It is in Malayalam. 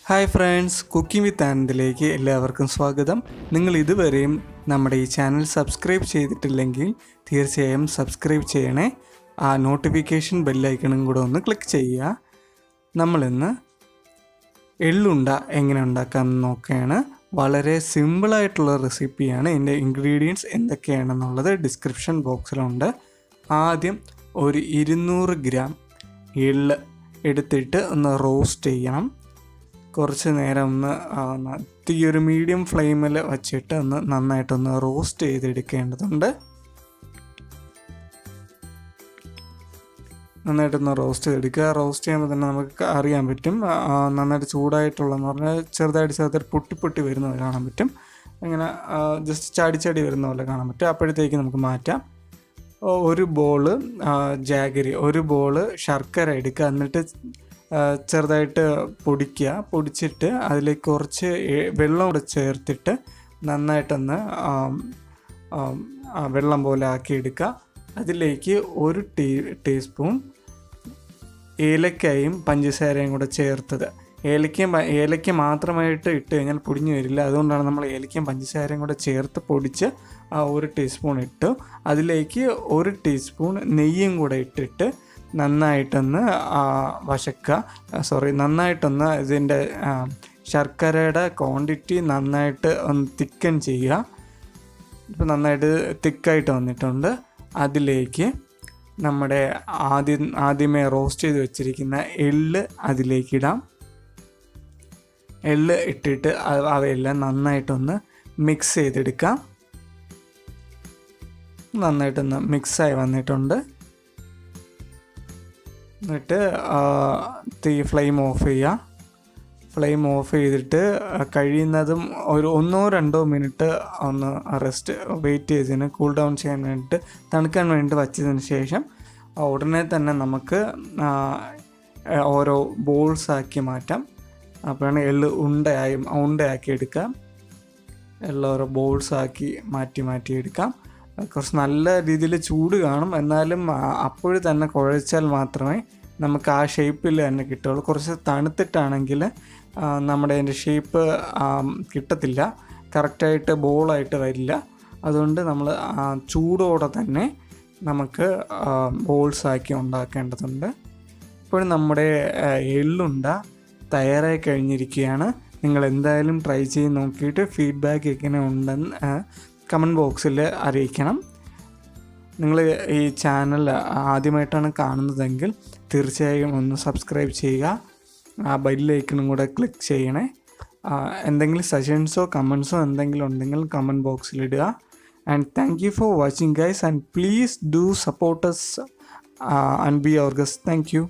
ഹായ് ഫ്രണ്ട്സ്, കുക്കിംഗ് വിത്ത് ആനന്ദിലേക്ക് എല്ലാവർക്കും സ്വാഗതം. നിങ്ങൾ ഇതുവരെയും നമ്മുടെ ഈ ചാനൽ സബ്സ്ക്രൈബ് ചെയ്തിട്ടില്ലെങ്കിൽ തീർച്ചയായും സബ്സ്ക്രൈബ് ചെയ്യണേ. ആ നോട്ടിഫിക്കേഷൻ ബെല്ലൈക്കണും കൂടെ ഒന്ന് ക്ലിക്ക് ചെയ്യുക. നമ്മളിന്ന് എള്ളുണ്ട എങ്ങനെ ഉണ്ടാക്കാമെന്ന് നോക്കുകയാണ്. വളരെ സിമ്പിളായിട്ടുള്ള റെസിപ്പിയാണ്. ഇതിൻ്റെ ഇൻഗ്രീഡിയൻസ് എന്തൊക്കെയാണെന്നുള്ളത് ഡിസ്ക്രിപ്ഷൻ ബോക്സിലുണ്ട്. ആദ്യം ഒരു 200 ഗ്രാം എള്ള് എടുത്തിട്ട് ഒന്ന് റോസ്റ്റ് ചെയ്യണം. കുറച്ച് നേരം ഒന്ന് തീ ഒരു മീഡിയം ഫ്ലെയിമിൽ വച്ചിട്ട് നന്നായിട്ടൊന്ന് റോസ്റ്റ് ചെയ്തെടുക്കേണ്ടതുണ്ട്. നന്നായിട്ടൊന്ന് റോസ്റ്റ് ചെയ്തെടുക്കുക. റോസ്റ്റ് ചെയ്യുമ്പോൾ തന്നെ നമുക്ക് അറിയാൻ പറ്റും, നന്നായിട്ട് ചൂടായിട്ടുള്ളതെന്ന് പറഞ്ഞാൽ ചെറുതായിട്ട് പൊട്ടി വരുന്ന പോലെ കാണാൻ പറ്റും. അങ്ങനെ ജസ്റ്റ് ചാടി വരുന്ന പോലെ കാണാൻ പറ്റും. അപ്പോഴത്തേക്ക് നമുക്ക് മാറ്റാം. ഒരു ബോള് ജാഗരി, ഒരു ബോള് ശർക്കര എടുക്കുക. എന്നിട്ട് ചെറുതായിട്ട് പൊടിച്ചിട്ട് അതിലേക്ക് കുറച്ച് വെള്ളം കൂടെ ചേർത്തിട്ട് നന്നായിട്ടൊന്ന് വെള്ളം പോലെ ആക്കിയെടുക്കുക. അതിലേക്ക് ഒരു ടീസ്പൂൺ ഏലക്കായും പഞ്ചസാരയും കൂടെ ചേർത്തത്. ഏലക്ക മാത്രമായിട്ട് ഇട്ട് കഴിഞ്ഞാൽ പൊടിഞ്ഞു വരില്ല. അതുകൊണ്ടാണ് നമ്മൾ ഏലക്കയും പഞ്ചസാരയും കൂടെ ചേർത്ത് പൊടിച്ച് ഒരു ടീസ്പൂൺ ഇട്ടു. അതിലേക്ക് ഒരു ടീസ്പൂൺ നെയ്യും കൂടെ ഇട്ടിട്ട് നന്നായിട്ടൊന്ന് നന്നായിട്ടൊന്ന് ഇതിൻ്റെ ശർക്കരയുടെ ക്വാണ്ടിറ്റി നന്നായിട്ട് ഒന്ന് തിക്കൻ ചെയ്യുക. ഇപ്പോൾ നന്നായിട്ട് തിക്കായിട്ട് വന്നിട്ടുണ്ട്. അതിലേക്ക് നമ്മുടെ ആദ്യമേ റോസ്റ്റ് ചെയ്ത് വെച്ചിരിക്കുന്ന എള്ള് അതിലേക്കിടാം. എള്ള് ഇട്ടിട്ട് അവയെല്ലാം നന്നായിട്ടൊന്ന് മിക്സ് ചെയ്തെടുക്കാം. നന്നായിട്ടൊന്ന് മിക്സായി വന്നിട്ടുണ്ട്. എന്നിട്ട് ഫ്ലെയിം ഓഫ് ചെയ്യുക. ഫ്ലെയിം ഓഫ് ചെയ്തിട്ട് കഴിയുന്നതും ഒരു 1-2 മിനിറ്റ് ഒന്ന് വെയിറ്റ് ചെയ്തതിന് കൂൾ ഡൗൺ ചെയ്യാൻ വേണ്ടിയിട്ട്, തണുക്കാൻ വേണ്ടിയിട്ട് വച്ചതിന് ശേഷം ഉടനെ തന്നെ നമുക്ക് ഓരോ ബോൾസാക്കി മാറ്റാം. അപ്പോഴാണ് എള്ള് ഉണ്ടയാക്കി എടുക്കാം. ഓരോ ബോൾസാക്കി മാറ്റി എടുക്കാം. കുറച്ച് നല്ല രീതിയിൽ ചൂട് കാണും, എന്നാലും അപ്പോഴും തന്നെ കുഴച്ചാൽ മാത്രമേ നമുക്ക് ആ ഷേപ്പിൽ തന്നെ കിട്ടുള്ളൂ. കുറച്ച് തണുത്തിട്ടാണെങ്കിൽ നമ്മുടെ അതിൻ്റെ ഷേപ്പ് കിട്ടത്തില്ല, കറക്റ്റായിട്ട് ബോളായിട്ട് വരില്ല. അതുകൊണ്ട് നമ്മൾ ചൂടോടെ തന്നെ നമുക്ക് ബോൾസാക്കി ഉണ്ടാക്കേണ്ടതുണ്ട്. ഇപ്പോഴും നമ്മുടെ എള്ളുണ്ട തയ്യാറായി കഴിഞ്ഞിരിക്കുകയാണ്. നിങ്ങൾ എന്തായാലും ട്രൈ ചെയ്ത് നോക്കിയിട്ട് ഫീഡ്ബാക്ക് എങ്ങനെ ഉണ്ടെന്ന് കമൻറ്റ് ബോക്സിൽ അറിയിക്കണം. നിങ്ങൾ ഈ ചാനൽ ആദ്യമായിട്ടാണ് കാണുന്നതെങ്കിൽ തീർച്ചയായും ഒന്ന് സബ്സ്ക്രൈബ് ചെയ്യുക. ആ ബെല്ലൈക്കണും കൂടെ ക്ലിക്ക് ചെയ്യണേ. എന്തെങ്കിലും സജഷൻസോ കമൻസോ എന്തെങ്കിലും ഉണ്ടെങ്കിൽ കമൻറ്റ് ബോക്സിലിടുക. And thank you for watching guys, and please do support us and be our guest. Thank you.